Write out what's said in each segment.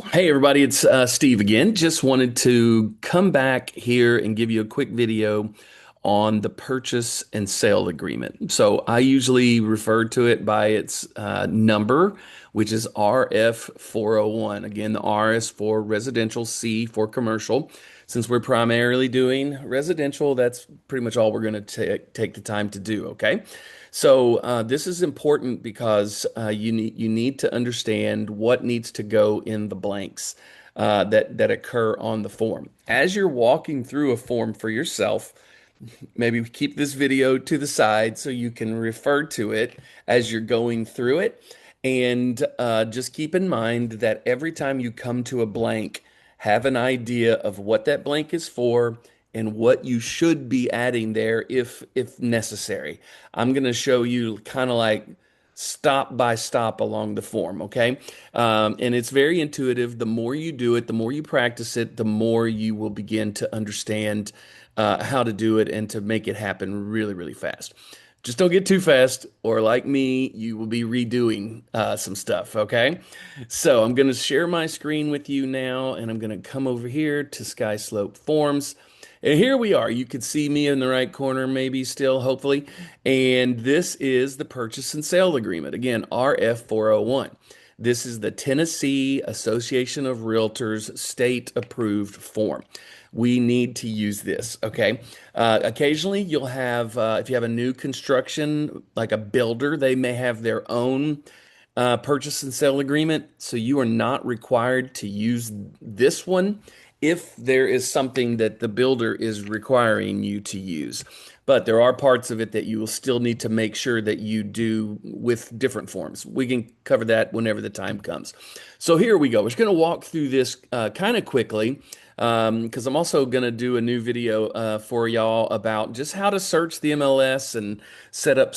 Hey everybody, it's Steve again. Just wanted to come back here and give you a quick video on the purchase and sale agreement. So I usually refer to it by its number, which is RF401. Again, the R is for residential, C for commercial. Since we're primarily doing residential, that's pretty much all we're going to take the time to do, okay? So this is important because you need to understand what needs to go in the blanks that occur on the form. As you're walking through a form for yourself, maybe keep this video to the side so you can refer to it as you're going through it. And just keep in mind that every time you come to a blank, have an idea of what that blank is for and what you should be adding there if necessary. I'm going to show you kind of like stop by stop along the form, okay? And it's very intuitive. The more you do it, the more you practice it, the more you will begin to understand how to do it and to make it happen really, really fast. Just don't get too fast, or like me, you will be redoing some stuff, okay? So I'm going to share my screen with you now, and I'm going to come over here to SkySlope Forms. And here we are. You can see me in the right corner, maybe still, hopefully. And this is the purchase and sale agreement. Again, RF 401. This is the Tennessee Association of Realtors state approved form. We need to use this, okay? Occasionally, you'll have, if you have a new construction, like a builder, they may have their own purchase and sale agreement. So you are not required to use this one if there is something that the builder is requiring you to use. But there are parts of it that you will still need to make sure that you do with different forms. We can cover that whenever the time comes. So here we go. We're just going to walk through this kind of quickly because I'm also going to do a new video for y'all about just how to search the MLS and set up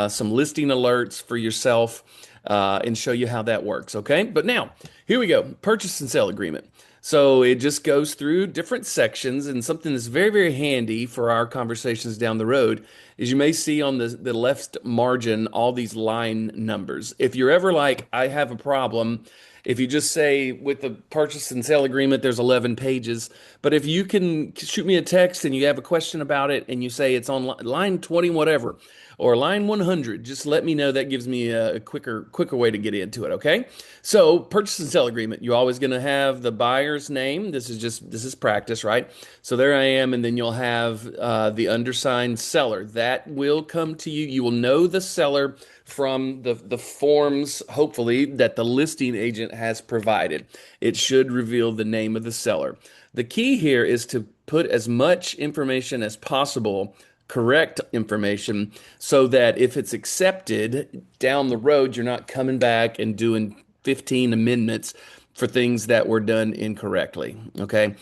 some listing alerts for yourself and show you how that works. Okay. But now, here we go. Purchase and sale agreement. So it just goes through different sections, and something that's very, very handy for our conversations down the road is you may see on the left margin all these line numbers. If you're ever like, I have a problem, if you just say with the purchase and sale agreement, there's 11 pages. But if you can shoot me a text and you have a question about it and you say it's on line 20, whatever, or line 100, just let me know. That gives me a quicker way to get into it. Okay. So purchase and sale agreement, you're always going to have the buyer's name. This is practice, right? So there I am. And then you'll have the undersigned seller that will come to you. You will know the seller from the forms, hopefully, that the listing agent has provided. It should reveal the name of the seller. The key here is to put as much information as possible, correct information, so that if it's accepted down the road, you're not coming back and doing 15 amendments for things that were done incorrectly. Okay.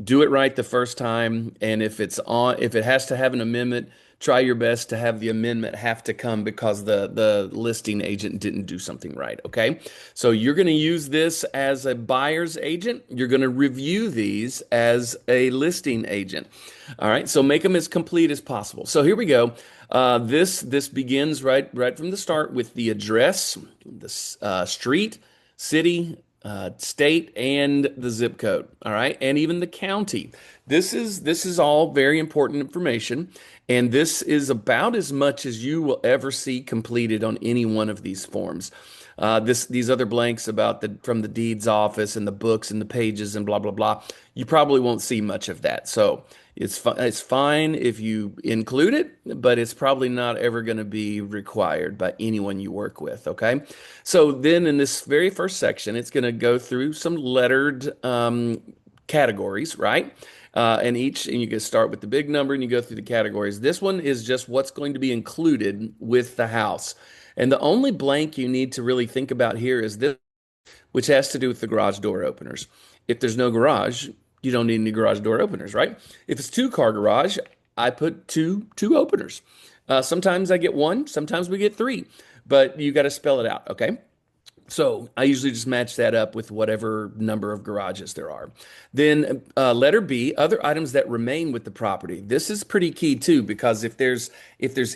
Do it right the first time. And if it has to have an amendment, try your best to have the amendment have to come because the listing agent didn't do something right. Okay. So you're going to use this as a buyer's agent. You're going to review these as a listing agent. All right. So make them as complete as possible. So here we go. This begins right from the start with the address, the street, city, state, and the zip code. All right, and even the county. This is all very important information, and this is about as much as you will ever see completed on any one of these forms. These other blanks about the from the deeds office and the books and the pages and blah blah blah. You probably won't see much of that. So it's fine if you include it, but it's probably not ever going to be required by anyone you work with. Okay. So then in this very first section, it's going to go through some lettered categories, right? And you can start with the big number and you go through the categories. This one is just what's going to be included with the house. And the only blank you need to really think about here is this, which has to do with the garage door openers. If there's no garage, you don't need any garage door openers, right? If it's two-car garage, I put two openers. Sometimes I get one, sometimes we get three, but you got to spell it out, okay? So I usually just match that up with whatever number of garages there are. Then letter B, other items that remain with the property. This is pretty key too, because if there's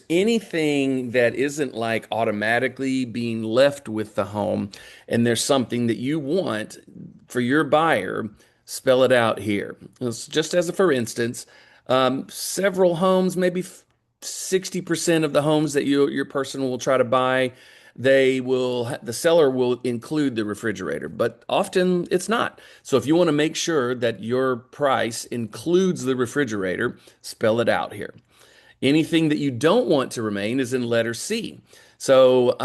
anything that isn't like automatically being left with the home, and there's something that you want for your buyer, spell it out here. Just as a for instance, several homes, maybe 60% of the homes that your person will try to buy, the seller will include the refrigerator, but often it's not. So if you want to make sure that your price includes the refrigerator, spell it out here. Anything that you don't want to remain is in letter C. So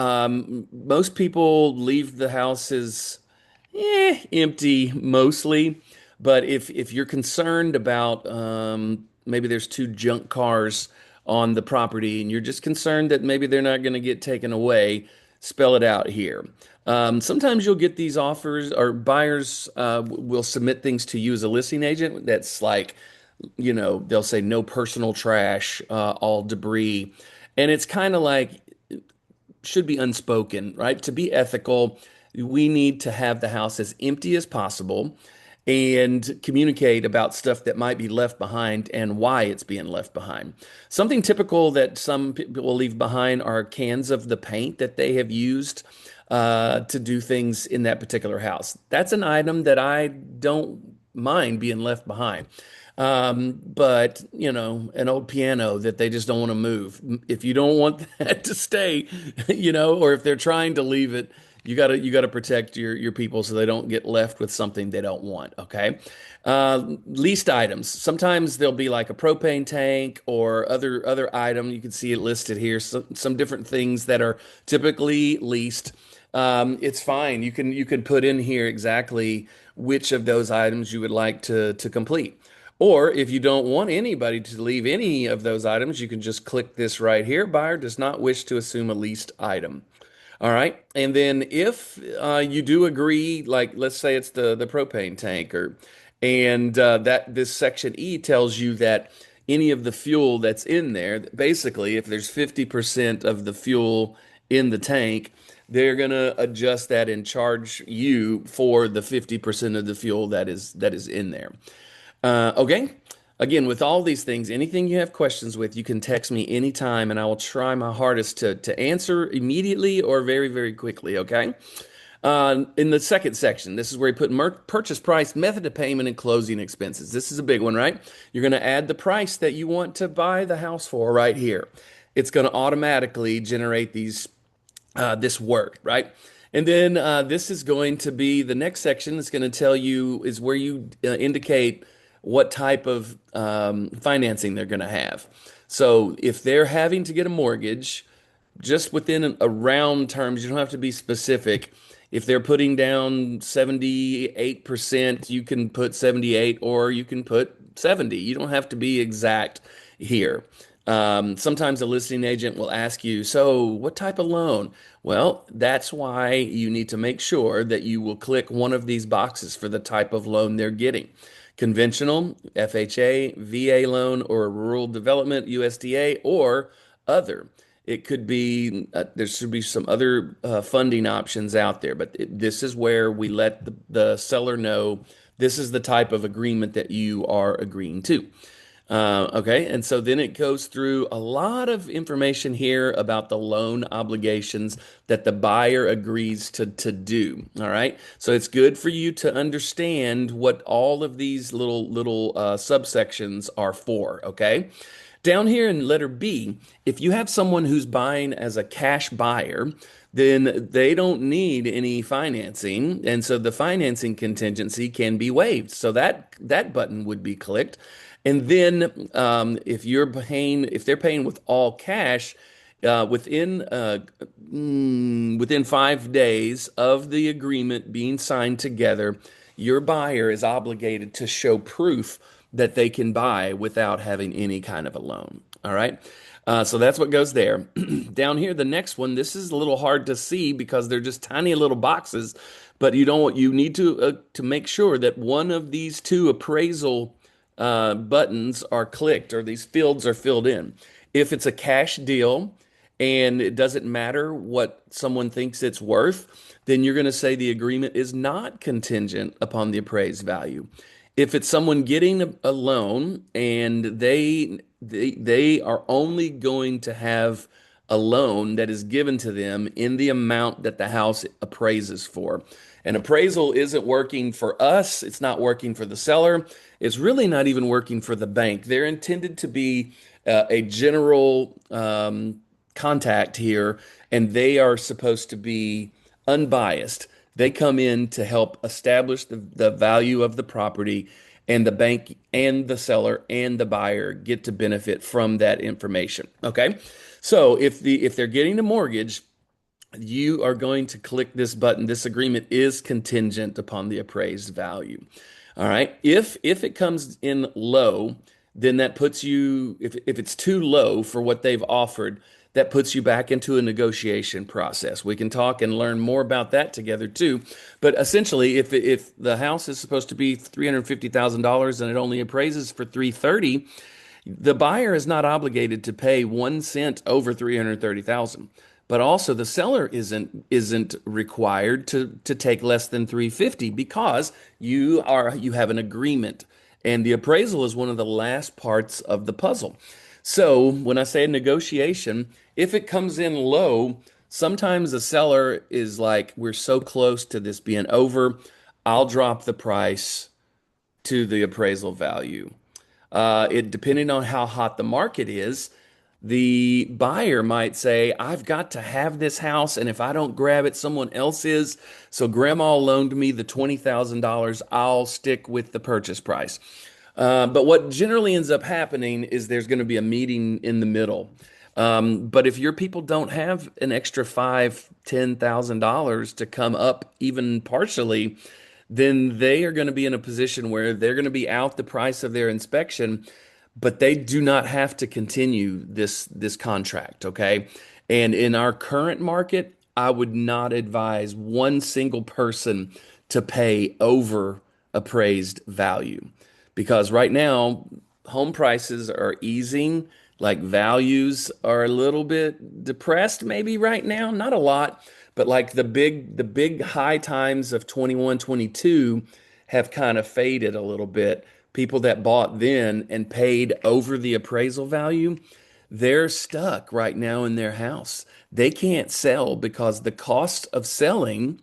most people leave the houses empty mostly. But if you're concerned about maybe there's two junk cars on the property and you're just concerned that maybe they're not going to get taken away, spell it out here. Sometimes you'll get these offers or buyers will submit things to you as a listing agent that's like, they'll say no personal trash, all debris. And it's kind of like, should be unspoken, right? To be ethical, we need to have the house as empty as possible and communicate about stuff that might be left behind and why it's being left behind. Something typical that some people will leave behind are cans of the paint that they have used to do things in that particular house. That's an item that I don't mind being left behind. But an old piano that they just don't want to move. If you don't want that to stay, or if they're trying to leave it, you gotta protect your people so they don't get left with something they don't want. Okay. Leased items. Sometimes there'll be like a propane tank or other item. You can see it listed here. Some different things that are typically leased. It's fine. You can put in here exactly which of those items you would like to complete. Or if you don't want anybody to leave any of those items, you can just click this right here. Buyer does not wish to assume a leased item. All right. And then if you do agree, like let's say it's the propane tanker, and that this section E tells you that any of the fuel that's in there, basically, if there's 50% of the fuel in the tank, they're gonna adjust that and charge you for the 50% of the fuel that is in there. Okay. Again, with all these things, anything you have questions with, you can text me anytime and I will try my hardest to answer immediately or very, very quickly. Okay. In the second section, this is where you put purchase price, method of payment, and closing expenses. This is a big one, right? You're going to add the price that you want to buy the house for right here. It's going to automatically generate this work, right? And then this is going to be the next section. It's going to tell you is where you indicate what type of financing they're going to have. So if they're having to get a mortgage, just within a round terms, you don't have to be specific. If they're putting down 78%, you can put 78 or you can put 70. You don't have to be exact here. Sometimes a listing agent will ask you, so what type of loan? Well, that's why you need to make sure that you will click one of these boxes for the type of loan they're getting. Conventional, FHA, VA loan, or a rural development, USDA, or other. It could be, there should be some other funding options out there, but this is where we let the seller know this is the type of agreement that you are agreeing to. Okay, and so then it goes through a lot of information here about the loan obligations that the buyer agrees to do. All right, so it's good for you to understand what all of these little subsections are for. Okay. Down here in letter B, if you have someone who's buying as a cash buyer, then they don't need any financing, and so the financing contingency can be waived. So that button would be clicked. And then if they're paying with all cash, within 5 days of the agreement being signed together, your buyer is obligated to show proof that they can buy without having any kind of a loan. All right. So that's what goes there. Down here, the next one, this is a little hard to see because they're just tiny little boxes, but you need to make sure that one of these two appraisal buttons are clicked or these fields are filled in. If it's a cash deal and it doesn't matter what someone thinks it's worth, then you're going to say the agreement is not contingent upon the appraised value. If it's someone getting a loan and they are only going to have a loan that is given to them in the amount that the house appraises for. An appraisal isn't working for us, it's not working for the seller, it's really not even working for the bank. They're intended to be a general contact here, and they are supposed to be unbiased. They come in to help establish the value of the property, and the bank and the seller and the buyer get to benefit from that information. Okay. So if they're getting a mortgage, you are going to click this button. This agreement is contingent upon the appraised value. All right. If it comes in low, then that puts you, if it's too low for what they've offered, that puts you back into a negotiation process. We can talk and learn more about that together too. But essentially, if the house is supposed to be $350,000 and it only appraises for 330, the buyer is not obligated to pay 1 cent over 330,000. But also the seller isn't required to take less than 350 because you have an agreement, and the appraisal is one of the last parts of the puzzle. So when I say a negotiation, if it comes in low, sometimes the seller is like, we're so close to this being over, I'll drop the price to the appraisal value. It depending on how hot the market is, the buyer might say, I've got to have this house, and if I don't grab it, someone else is. So grandma loaned me the $20,000. I'll stick with the purchase price. But what generally ends up happening is there's going to be a meeting in the middle. But if your people don't have an extra $5,000, $10,000 to come up even partially, then they are going to be in a position where they're going to be out the price of their inspection, but they do not have to continue this contract, okay? And in our current market, I would not advise one single person to pay over appraised value because right now home prices are easing, like values are a little bit depressed maybe right now, not a lot, but like the big high times of 21, 22 have kind of faded a little bit. People that bought then and paid over the appraisal value, they're stuck right now in their house. They can't sell because the cost of selling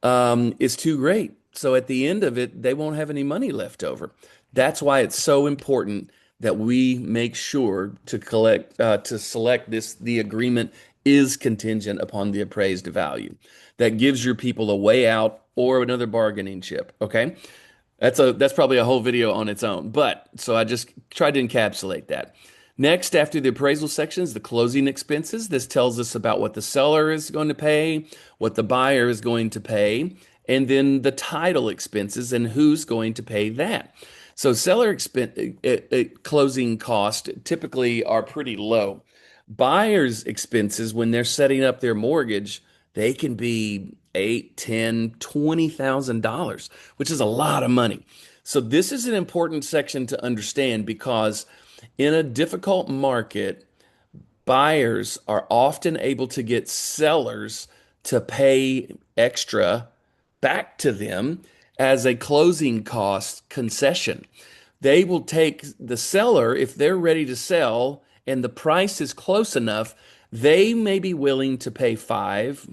is too great. So at the end of it, they won't have any money left over. That's why it's so important that we make sure to select this. The agreement is contingent upon the appraised value. That gives your people a way out or another bargaining chip. Okay. That's probably a whole video on its own, but so I just tried to encapsulate that. Next, after the appraisal section is the closing expenses. This tells us about what the seller is going to pay, what the buyer is going to pay, and then the title expenses and who's going to pay that. So seller closing costs typically are pretty low. Buyers' expenses when they're setting up their mortgage, they can be eight, 10, $20,000, which is a lot of money. So this is an important section to understand because in a difficult market, buyers are often able to get sellers to pay extra back to them as a closing cost concession. They will take the seller, if they're ready to sell and the price is close enough, they may be willing to pay 5,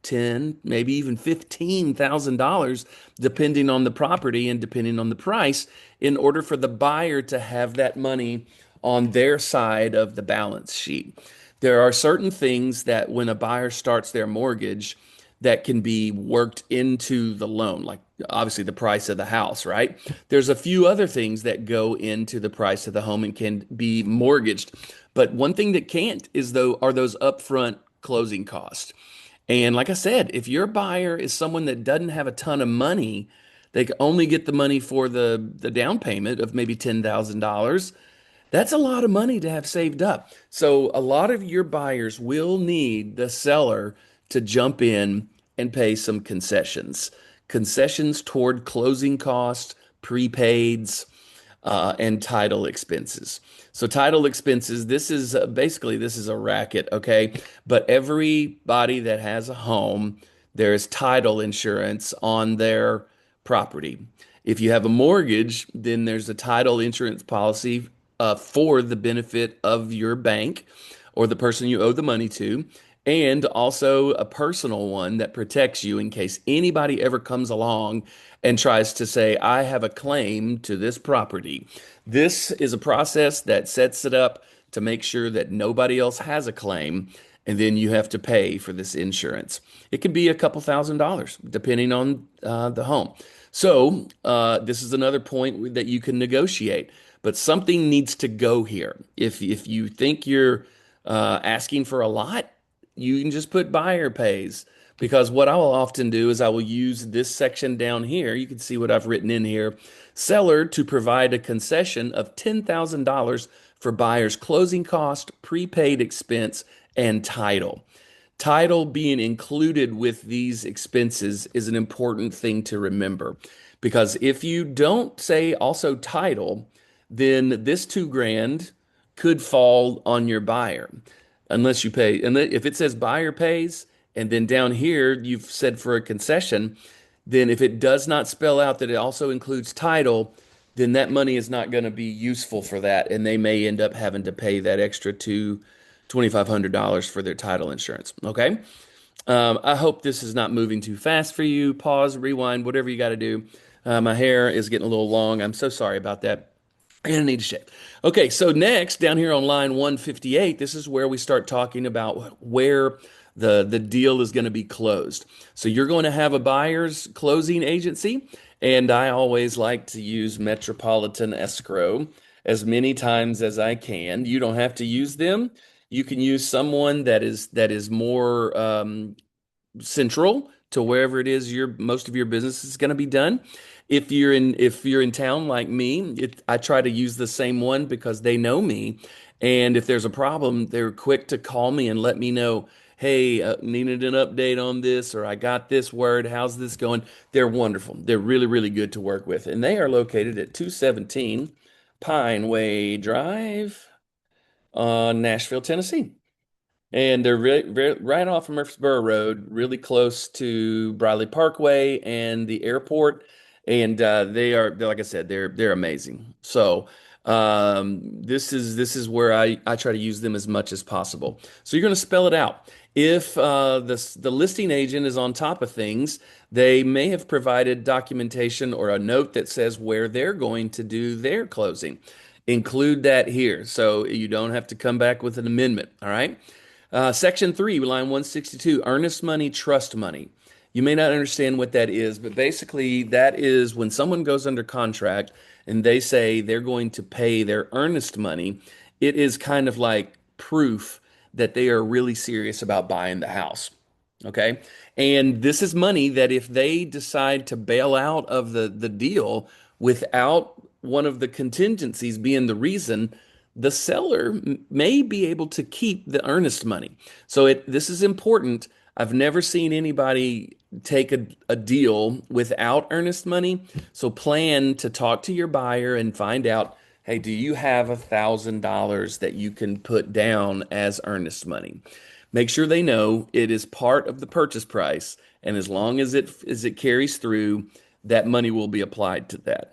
10, maybe even $15,000, depending on the property and depending on the price, in order for the buyer to have that money on their side of the balance sheet. There are certain things that when a buyer starts their mortgage that can be worked into the loan, like obviously the price of the house, right? There's a few other things that go into the price of the home and can be mortgaged. But one thing that can't are those upfront closing costs. And like I said, if your buyer is someone that doesn't have a ton of money, they can only get the money for the down payment of maybe $10,000. That's a lot of money to have saved up. So a lot of your buyers will need the seller to jump in and pay some concessions. Concessions toward closing costs, prepaids, and title expenses. So title expenses, this is a racket, okay? But everybody that has a home, there's title insurance on their property. If you have a mortgage, then there's a title insurance policy for the benefit of your bank or the person you owe the money to, and also a personal one that protects you in case anybody ever comes along and tries to say, I have a claim to this property. This is a process that sets it up to make sure that nobody else has a claim, and then you have to pay for this insurance. It can be a couple $1,000s depending on the home. So, this is another point that you can negotiate, but something needs to go here. If you think you're asking for a lot, you can just put buyer pays. Because what I will often do is I will use this section down here. You can see what I've written in here. Seller to provide a concession of $10,000 for buyer's closing cost, prepaid expense, and title. Title being included with these expenses is an important thing to remember. Because if you don't say also title, then this 2 grand could fall on your buyer unless you pay. And if it says buyer pays, and then down here you've said for a concession, then if it does not spell out that it also includes title, then that money is not going to be useful for that, and they may end up having to pay that extra $2,500 for their title insurance. Okay. I hope this is not moving too fast for you. Pause, rewind, whatever you got to do. My hair is getting a little long. I'm so sorry about that. And I need to shave. Okay, so next, down here on line 158, this is where we start talking about where the deal is going to be closed. So you're going to have a buyer's closing agency, and I always like to use Metropolitan Escrow as many times as I can. You don't have to use them. You can use someone that is more central to wherever it is your most of your business is going to be done. If you're in town like me, I try to use the same one because they know me, and if there's a problem, they're quick to call me and let me know. Hey, needed an update on this, or I got this word. How's this going? They're wonderful. They're really, really good to work with, and they are located at 217 Pine Way Drive, Nashville, Tennessee. And they're right off of Murfreesboro Road, really close to Briley Parkway and the airport. And they're like I said, they're amazing. So this is where I try to use them as much as possible. So you're going to spell it out. If the listing agent is on top of things, they may have provided documentation or a note that says where they're going to do their closing. Include that here, so you don't have to come back with an amendment. All right. Section 3, line 162, earnest money, trust money. You may not understand what that is, but basically, that is when someone goes under contract and they say they're going to pay their earnest money, it is kind of like proof that they are really serious about buying the house. Okay. And this is money that if they decide to bail out of the deal without one of the contingencies being the reason, the seller may be able to keep the earnest money. So this is important. I've never seen anybody take a deal without earnest money. So plan to talk to your buyer and find out, hey, do you have $1,000 that you can put down as earnest money? Make sure they know it is part of the purchase price, and as long as it carries through, that money will be applied to that.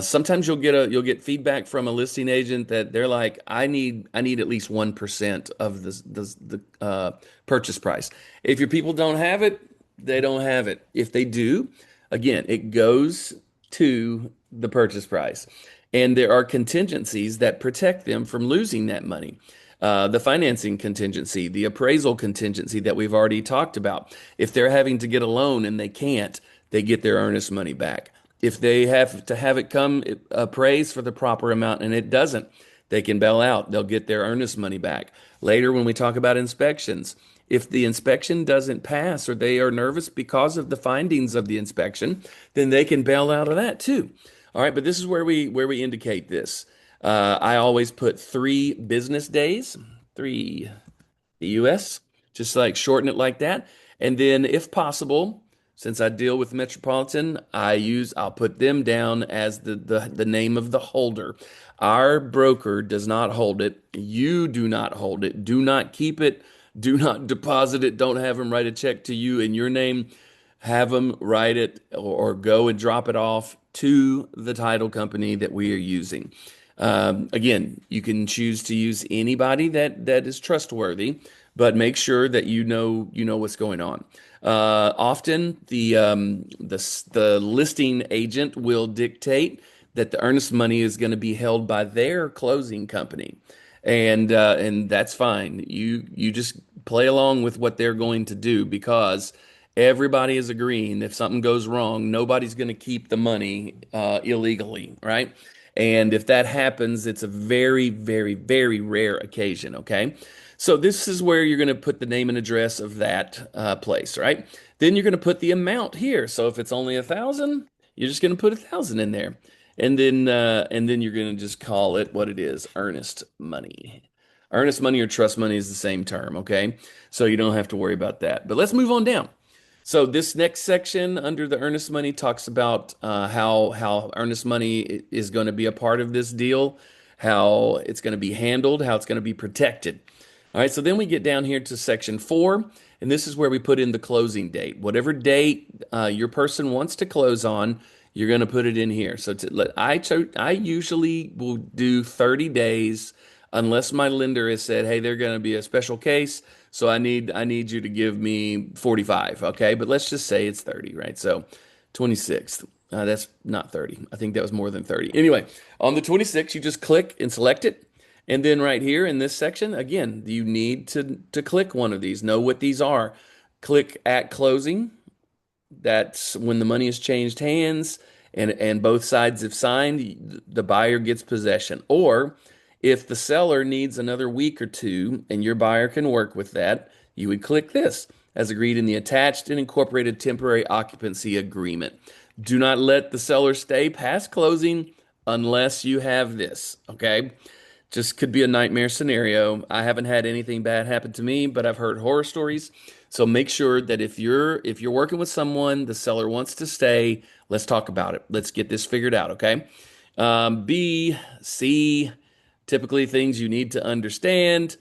Sometimes you'll get feedback from a listing agent that they're like, I need at least 1% of the purchase price. If your people don't have it, they don't have it. If they do, again, it goes to the purchase price, and there are contingencies that protect them from losing that money. The financing contingency, the appraisal contingency that we've already talked about. If they're having to get a loan and they can't, they get their earnest money back. If they have to have it come appraised for the proper amount and it doesn't, they can bail out. They'll get their earnest money back. Later, when we talk about inspections, if the inspection doesn't pass or they are nervous because of the findings of the inspection, then they can bail out of that too. All right, but this is where we indicate this. I always put 3 business days, 3 US, just like shorten it like that. And then if possible, since I deal with Metropolitan, I'll put them down as the name of the holder. Our broker does not hold it. You do not hold it. Do not keep it. Do not deposit it. Don't have them write a check to you in your name. Have them write it or go and drop it off to the title company that we are using. Again, you can choose to use anybody that is trustworthy, but make sure that you know what's going on. Often the listing agent will dictate that the earnest money is going to be held by their closing company, and that's fine. You just play along with what they're going to do because everybody is agreeing if something goes wrong, nobody's going to keep the money illegally, right? And if that happens, it's a very, very, very rare occasion, okay? So this is where you're going to put the name and address of that place, right? Then you're going to put the amount here. So if it's only 1,000, you're just going to put 1,000 in there. And then you're going to just call it what it is, earnest money. Earnest money or trust money is the same term, okay? So you don't have to worry about that. But let's move on down. So this next section under the earnest money talks about how earnest money is going to be a part of this deal, how it's going to be handled, how it's going to be protected. All right, so then we get down here to section 4, and this is where we put in the closing date. Whatever date your person wants to close on, you're going to put it in here. So I usually will do 30 days unless my lender has said, "Hey, they're going to be a special case, so I need you to give me 45." Okay, but let's just say it's 30, right? So 26th. That's not 30. I think that was more than 30. Anyway, on the 26th, you just click and select it. And then right here in this section, again, you need to click one of these. Know what these are. Click at closing. That's when the money has changed hands and both sides have signed, the buyer gets possession. Or if the seller needs another week or two and your buyer can work with that, you would click this as agreed in the attached and incorporated temporary occupancy agreement. Do not let the seller stay past closing unless you have this, okay? Just could be a nightmare scenario. I haven't had anything bad happen to me, but I've heard horror stories. So make sure that if you're working with someone, the seller wants to stay, let's talk about it. Let's get this figured out, okay? B, C, typically things you need to understand.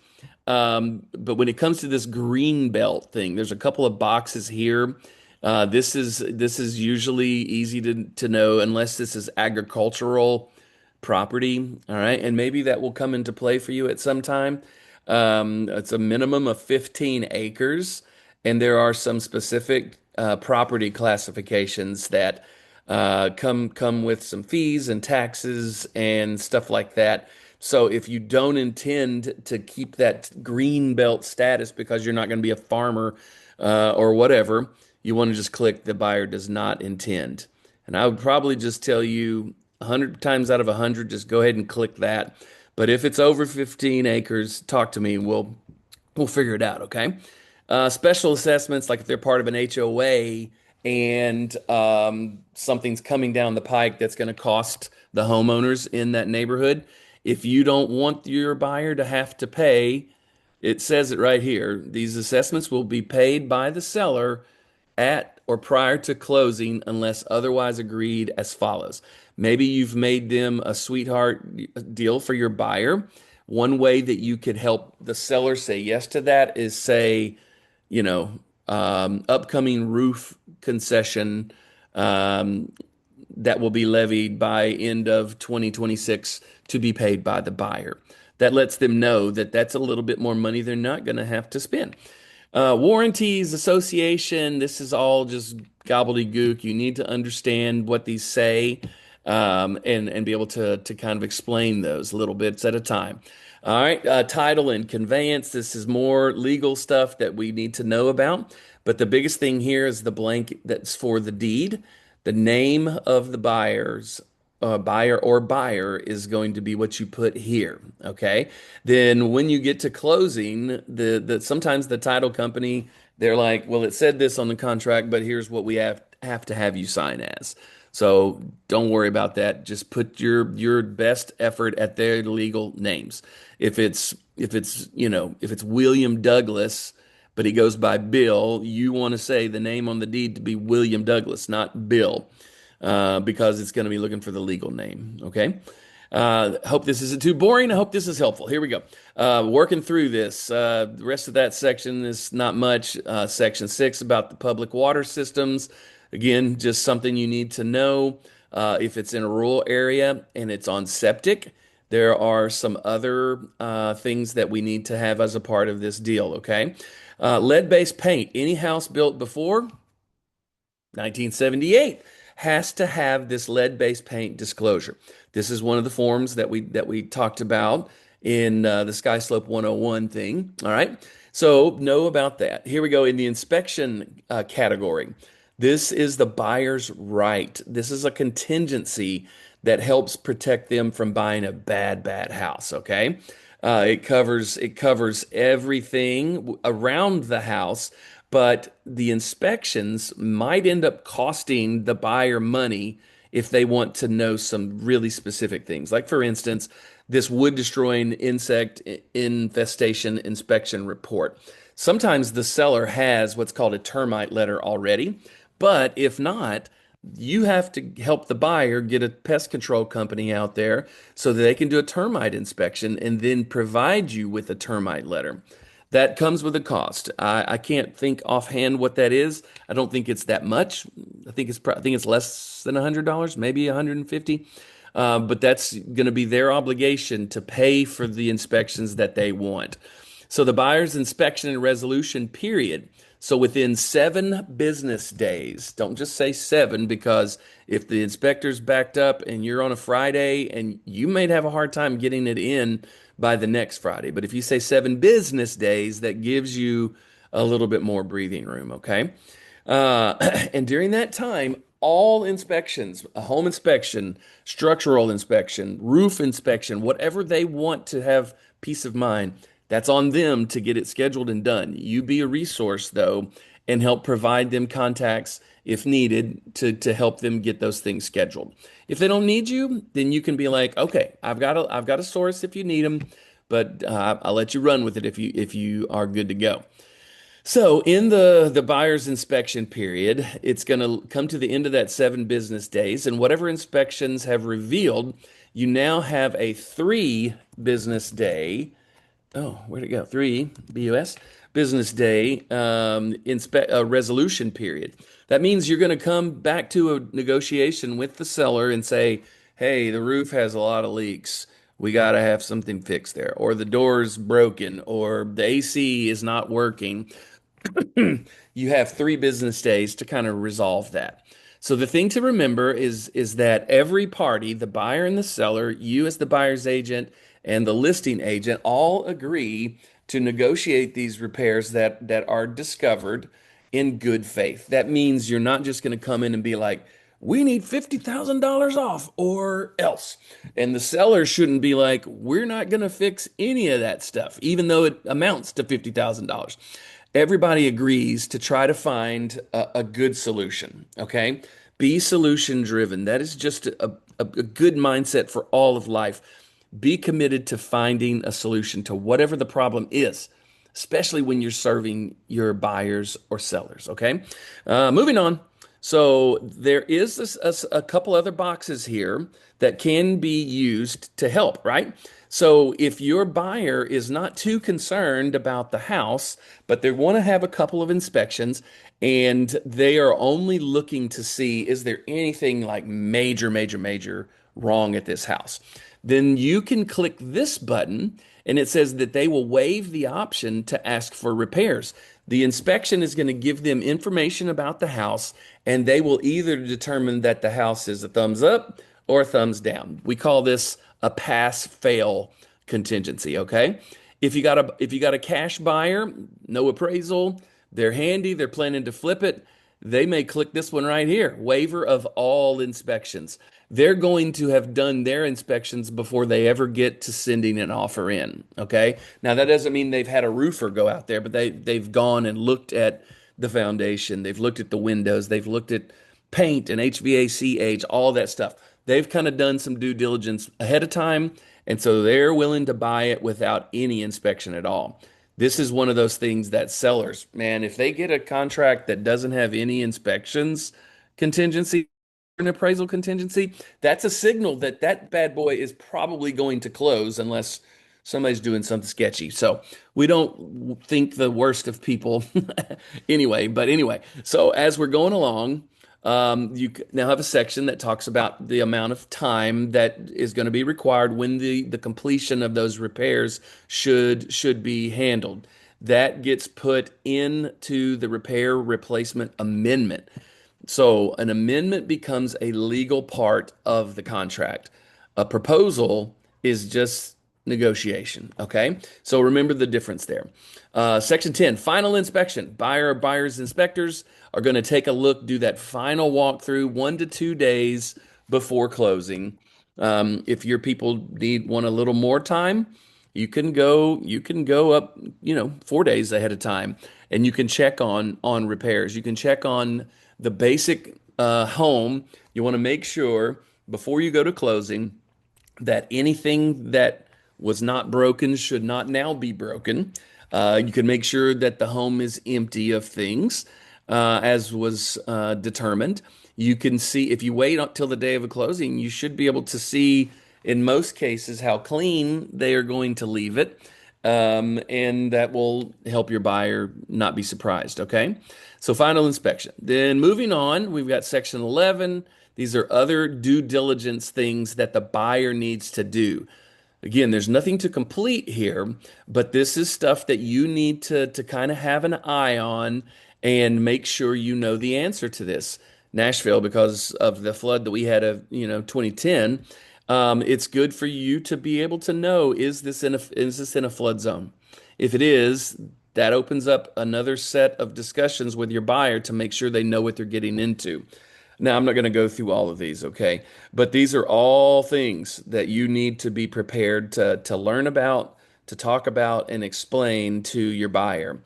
But when it comes to this green belt thing, there's a couple of boxes here. This is usually easy to know unless this is agricultural property, all right? And maybe that will come into play for you at some time. It's a minimum of 15 acres, and there are some specific property classifications that come with some fees and taxes and stuff like that. So if you don't intend to keep that green belt status because you're not going to be a farmer or whatever, you want to just click the buyer does not intend. And I would probably just tell you 100 times out of 100, just go ahead and click that. But if it's over 15 acres, talk to me. We'll figure it out, okay? Special assessments, like if they're part of an HOA and something's coming down the pike that's going to cost the homeowners in that neighborhood, if you don't want your buyer to have to pay, it says it right here. These assessments will be paid by the seller at or prior to closing unless otherwise agreed as follows. Maybe you've made them a sweetheart deal for your buyer. One way that you could help the seller say yes to that is say, upcoming roof concession um, that will be levied by end of 2026 to be paid by the buyer. That lets them know that that's a little bit more money they're not going to have to spend. Warranties, association, this is all just gobbledygook. You need to understand what these say and be able to kind of explain those little bits at a time. All right, title and conveyance. This is more legal stuff that we need to know about. But the biggest thing here is the blank that's for the deed. The name of the buyer is going to be what you put here. Okay. Then when you get to closing, the sometimes the title company, they're like, well, it said this on the contract, but here's what we have to have you sign as. So don't worry about that. Just put your best effort at their legal names. If it's William Douglas, but he goes by Bill, you want to say the name on the deed to be William Douglas, not Bill, because it's going to be looking for the legal name. Okay. Hope this isn't too boring. I hope this is helpful. Here we go. Working through this. The rest of that section is not much. Section 6 about the public water systems. Again, just something you need to know. If it's in a rural area and it's on septic, there are some other things that we need to have as a part of this deal, okay? Lead-based paint. Any house built before 1978 has to have this lead-based paint disclosure. This is one of the forms that we talked about in the SkySlope 101 thing. All right. So know about that. Here we go in the inspection category. This is the buyer's right. This is a contingency that helps protect them from buying a bad house. Okay. It covers everything around the house, but the inspections might end up costing the buyer money if they want to know some really specific things. Like, for instance, this wood destroying insect infestation inspection report. Sometimes the seller has what's called a termite letter already, but if not, you have to help the buyer get a pest control company out there so that they can do a termite inspection and then provide you with a termite letter. That comes with a cost. I can't think offhand what that is. I don't think it's that much. I think it's less than $100, maybe 150. But that's going to be their obligation to pay for the inspections that they want. So the buyer's inspection and resolution period. So within 7 business days, don't just say seven, because if the inspector's backed up and you're on a Friday, and you may have a hard time getting it in by the next Friday. But if you say 7 business days, that gives you a little bit more breathing room, okay? And during that time, all inspections, a home inspection, structural inspection, roof inspection, whatever they want to have peace of mind, that's on them to get it scheduled and done. You be a resource, though, and help provide them contacts if needed to help them get those things scheduled. If they don't need you, then you can be like, okay, I've got a source if you need them, but I'll let you run with it if you are good to go. So in the buyer's inspection period, it's going to come to the end of that 7 business days, and whatever inspections have revealed, you now have a 3 business day. Oh, where'd it go? 3 business day resolution period. That means you're going to come back to a negotiation with the seller and say, hey, the roof has a lot of leaks. We got to have something fixed there. Or the door's broken, or the AC is not working. You have 3 business days to kind of resolve that. So the thing to remember is that every party, the buyer and the seller, you as the buyer's agent and the listing agent, all agree to negotiate these repairs that are discovered in good faith. That means you're not just going to come in and be like, we need $50,000 off or else. And the seller shouldn't be like, we're not going to fix any of that stuff, even though it amounts to $50,000. Everybody agrees to try to find a good solution. Okay. Be solution driven. That is just a good mindset for all of life. Be committed to finding a solution to whatever the problem is, especially when you're serving your buyers or sellers. Okay. Moving on. So there is a couple other boxes here that can be used to help, right? So if your buyer is not too concerned about the house, but they want to have a couple of inspections, and they are only looking to see, is there anything like major wrong at this house? Then you can click this button, and it says that they will waive the option to ask for repairs. The inspection is going to give them information about the house, and they will either determine that the house is a thumbs up or a thumbs down. We call this a pass fail contingency, okay? If you got a cash buyer, no appraisal, they're handy, they're planning to flip it, they may click this one right here, waiver of all inspections. They're going to have done their inspections before they ever get to sending an offer in. Okay. Now that doesn't mean they've had a roofer go out there, but they've gone and looked at the foundation. They've looked at the windows. They've looked at paint and HVAC age, all that stuff. They've kind of done some due diligence ahead of time. And so they're willing to buy it without any inspection at all. This is one of those things that sellers, man, if they get a contract that doesn't have any inspections contingency, an appraisal contingency, that's a signal that that bad boy is probably going to close unless somebody's doing something sketchy. So we don't think the worst of people anyway. But anyway, so as we're going along, you now have a section that talks about the amount of time that is going to be required when the completion of those repairs should be handled. That gets put into the repair replacement amendment. So an amendment becomes a legal part of the contract. A proposal is just negotiation. Okay. So remember the difference there. Section 10, final inspection. Buyer or buyer's inspectors are going to take a look, do that final walkthrough 1 to 2 days before closing. If your people want a little more time, you can go up, 4 days ahead of time, and you can check on repairs. You can check on the basic home. You want to make sure before you go to closing that anything that was not broken should not now be broken. You can make sure that the home is empty of things, as was determined. You can see if you wait until the day of a closing, you should be able to see in most cases how clean they are going to leave it. And that will help your buyer not be surprised. Okay. So final inspection. Then moving on, we've got section 11. These are other due diligence things that the buyer needs to do. Again, there's nothing to complete here, but this is stuff that you need to kind of have an eye on and make sure you know the answer to this. Nashville, because of the flood that we had of 2010, it's good for you to be able to know, is this in a flood zone? If it is, that opens up another set of discussions with your buyer to make sure they know what they're getting into. Now, I'm not going to go through all of these, okay? But these are all things that you need to be prepared to learn about, to talk about, and explain to your buyer.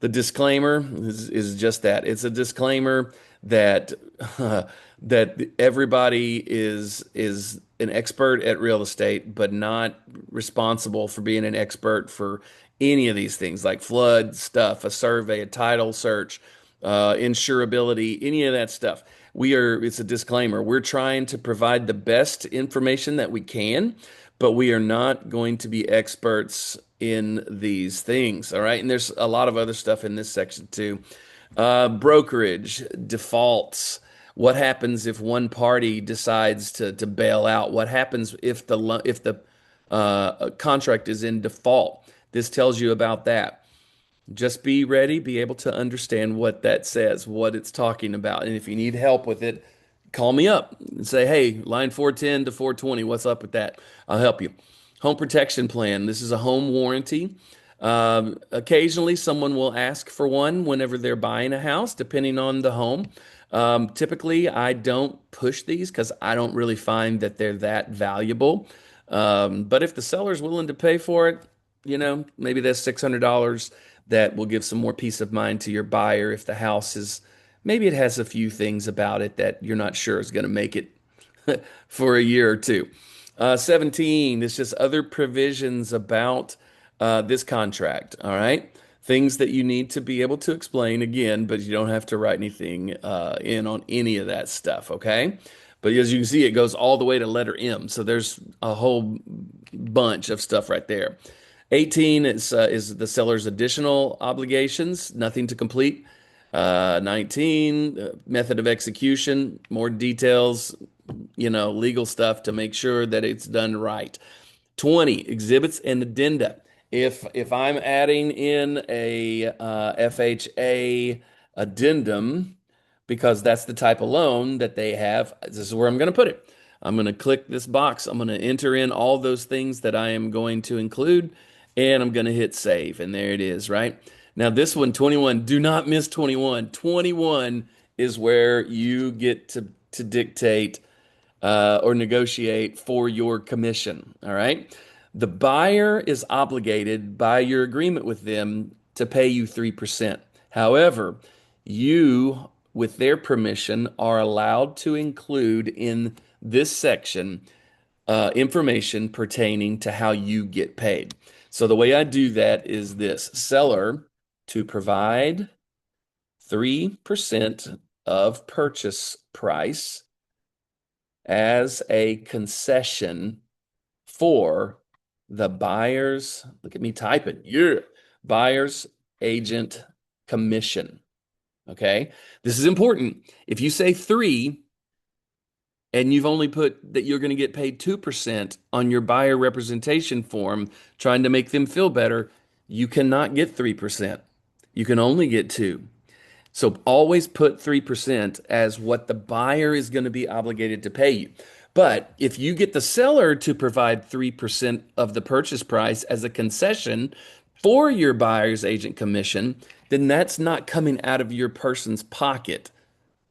The disclaimer is just that. It's a disclaimer that that everybody is an expert at real estate, but not responsible for being an expert for any of these things like flood stuff, a survey, a title search, insurability, any of that stuff. It's a disclaimer. We're trying to provide the best information that we can, but we are not going to be experts in these things. All right. And there's a lot of other stuff in this section too. Brokerage, defaults. What happens if one party decides to bail out? What happens if the contract is in default? This tells you about that. Just be ready, be able to understand what that says, what it's talking about. And if you need help with it, call me up and say, hey, line 410 to 420, what's up with that? I'll help you. Home protection plan. This is a home warranty. Occasionally, someone will ask for one whenever they're buying a house, depending on the home. Typically, I don't push these because I don't really find that they're that valuable. But if the seller's willing to pay for it, maybe that's $600 that will give some more peace of mind to your buyer if the house maybe it has a few things about it that you're not sure is going to make it for a year or two. 17 is just other provisions about this contract. All right. Things that you need to be able to explain again, but you don't have to write anything in on any of that stuff. Okay. But as you can see, it goes all the way to letter M. So there's a whole bunch of stuff right there. 18 is the seller's additional obligations, nothing to complete. 19, method of execution, more details, legal stuff to make sure that it's done right. 20, exhibits and addenda. If I'm adding in a FHA addendum, because that's the type of loan that they have, this is where I'm going to put it. I'm going to click this box. I'm going to enter in all those things that I am going to include, and I'm going to hit save. And there it is, right? Now, this one, 21, do not miss 21. 21 is where you get to dictate or negotiate for your commission. All right. The buyer is obligated by your agreement with them to pay you 3%. However, you, with their permission, are allowed to include in this section information pertaining to how you get paid. So the way I do that is this: seller to provide 3% of purchase price as a concession for the buyer's, look at me typing, yeah, buyer's agent commission. Okay. This is important. If you say three and you've only put that you're going to get paid 2% on your buyer representation form, trying to make them feel better, you cannot get 3%. You can only get two. So always put 3% as what the buyer is going to be obligated to pay you. But if you get the seller to provide 3% of the purchase price as a concession for your buyer's agent commission, then that's not coming out of your person's pocket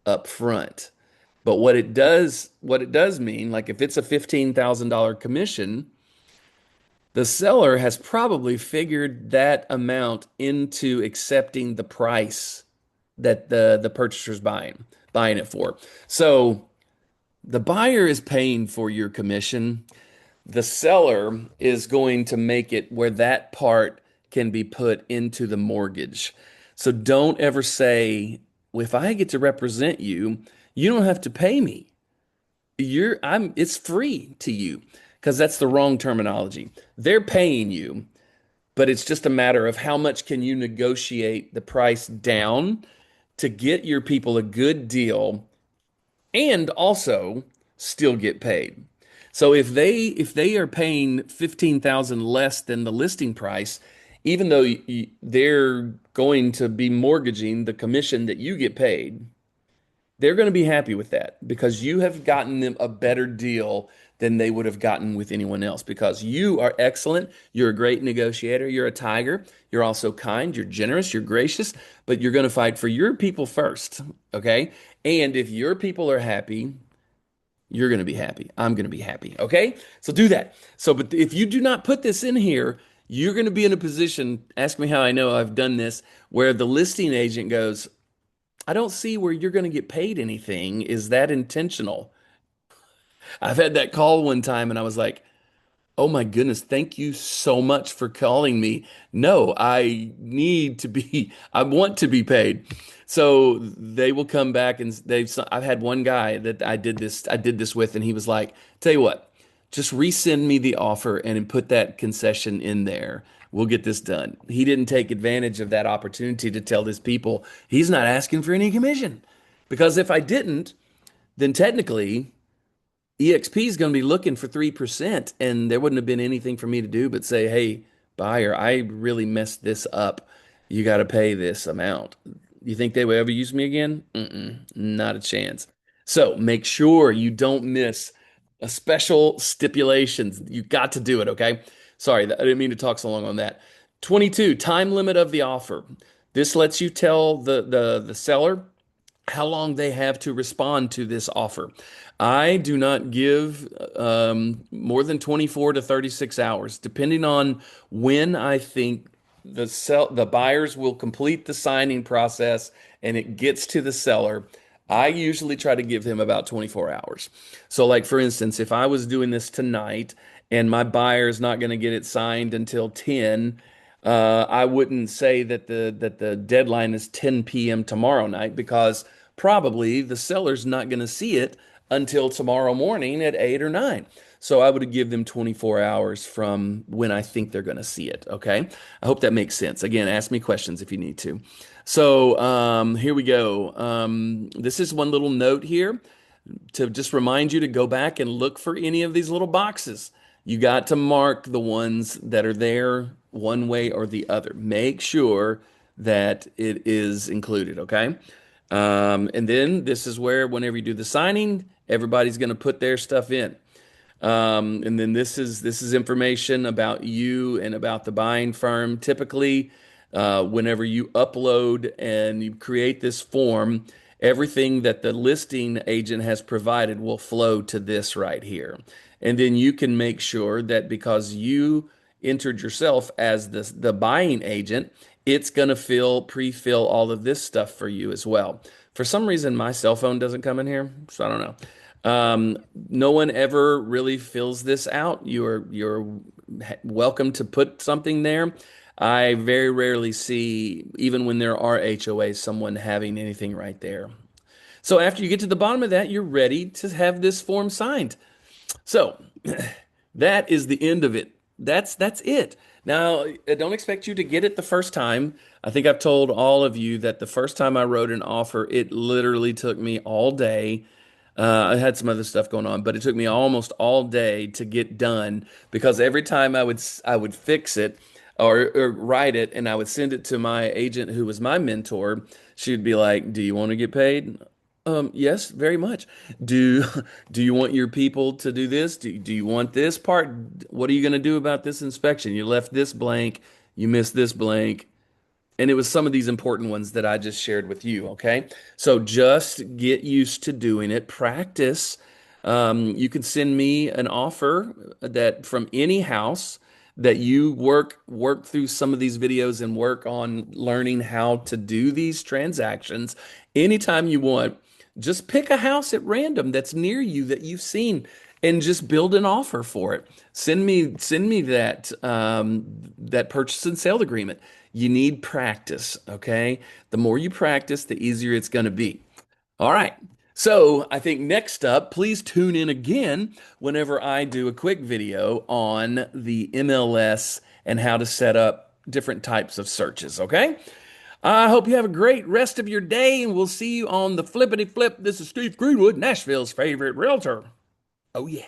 up front. But what it does mean, like if it's a $15,000 commission, the seller has probably figured that amount into accepting the price that the purchaser's buying it for. So the buyer is paying for your commission. The seller is going to make it where that part can be put into the mortgage. So don't ever say, well, if I get to represent you, you don't have to pay me. It's free to you because that's the wrong terminology. They're paying you, but it's just a matter of how much can you negotiate the price down to get your people a good deal and also still get paid. So if they are paying 15,000 less than the listing price, even though they're going to be mortgaging the commission that you get paid, they're going to be happy with that because you have gotten them a better deal than they would have gotten with anyone else because you are excellent. You're a great negotiator. You're a tiger. You're also kind. You're generous. You're gracious, but you're going to fight for your people first. Okay. And if your people are happy, you're going to be happy. I'm going to be happy. Okay. So do that. So, but if you do not put this in here, you're going to be in a position, ask me how I know I've done this, where the listing agent goes, I don't see where you're going to get paid anything. Is that intentional? I've had that call one time and I was like, oh my goodness, thank you so much for calling me. No, I need to be, I want to be paid. So they will come back and I've had one guy that I did this with, and he was like, tell you what, just resend me the offer and put that concession in there. We'll get this done. He didn't take advantage of that opportunity to tell his people he's not asking for any commission. Because if I didn't, then technically EXP is going to be looking for 3%, and there wouldn't have been anything for me to do but say, hey, buyer, I really messed this up. You got to pay this amount. You think they would ever use me again? Not a chance. So make sure you don't miss a special stipulations. You got to do it, okay? Sorry, I didn't mean to talk so long on that. 22, time limit of the offer. This lets you tell the seller how long they have to respond to this offer. I do not give more than 24 to 36 hours, depending on when I think the buyers will complete the signing process and it gets to the seller. I usually try to give him about 24 hours. So, like for instance, if I was doing this tonight and my buyer is not going to get it signed until 10, I wouldn't say that the deadline is 10 p.m. tomorrow night because probably the seller's not going to see it until tomorrow morning at 8 or 9. So I would give them 24 hours from when I think they're going to see it. Okay. I hope that makes sense. Again, ask me questions if you need to. So here we go. This is one little note here to just remind you to go back and look for any of these little boxes. You got to mark the ones that are there one way or the other. Make sure that it is included, okay? And then this is where, whenever you do the signing, everybody's going to put their stuff in. And then this is information about you and about the buying firm. Typically, whenever you upload and you create this form, everything that the listing agent has provided will flow to this right here. And then you can make sure that because you entered yourself as the buying agent, it's going to pre-fill all of this stuff for you as well. For some reason, my cell phone doesn't come in here, so I don't know. No one ever really fills this out. You're welcome to put something there. I very rarely see, even when there are HOAs, someone having anything right there. So after you get to the bottom of that, you're ready to have this form signed. So that is the end of it. That's it. Now, I don't expect you to get it the first time. I think I've told all of you that the first time I wrote an offer, it literally took me all day. I had some other stuff going on, but it took me almost all day to get done because every time I would fix it or write it and I would send it to my agent who was my mentor, she would be like, "Do you want to get paid?" Yes, very much. Do do you want your people to do this? Do you want this part? What are you going to do about this inspection? You left this blank, you missed this blank. And it was some of these important ones that I just shared with you. Okay. So just get used to doing it. Practice. You can send me an offer that from any house that you work through some of these videos and work on learning how to do these transactions anytime you want. Just pick a house at random that's near you that you've seen and just build an offer for it. Send me that purchase and sale agreement. You need practice, okay? The more you practice, the easier it's going to be. All right. So I think next up, please tune in again whenever I do a quick video on the MLS and how to set up different types of searches, okay? I hope you have a great rest of your day, and we'll see you on the flippity flip. This is Steve Greenwood, Nashville's favorite realtor. Oh, yeah.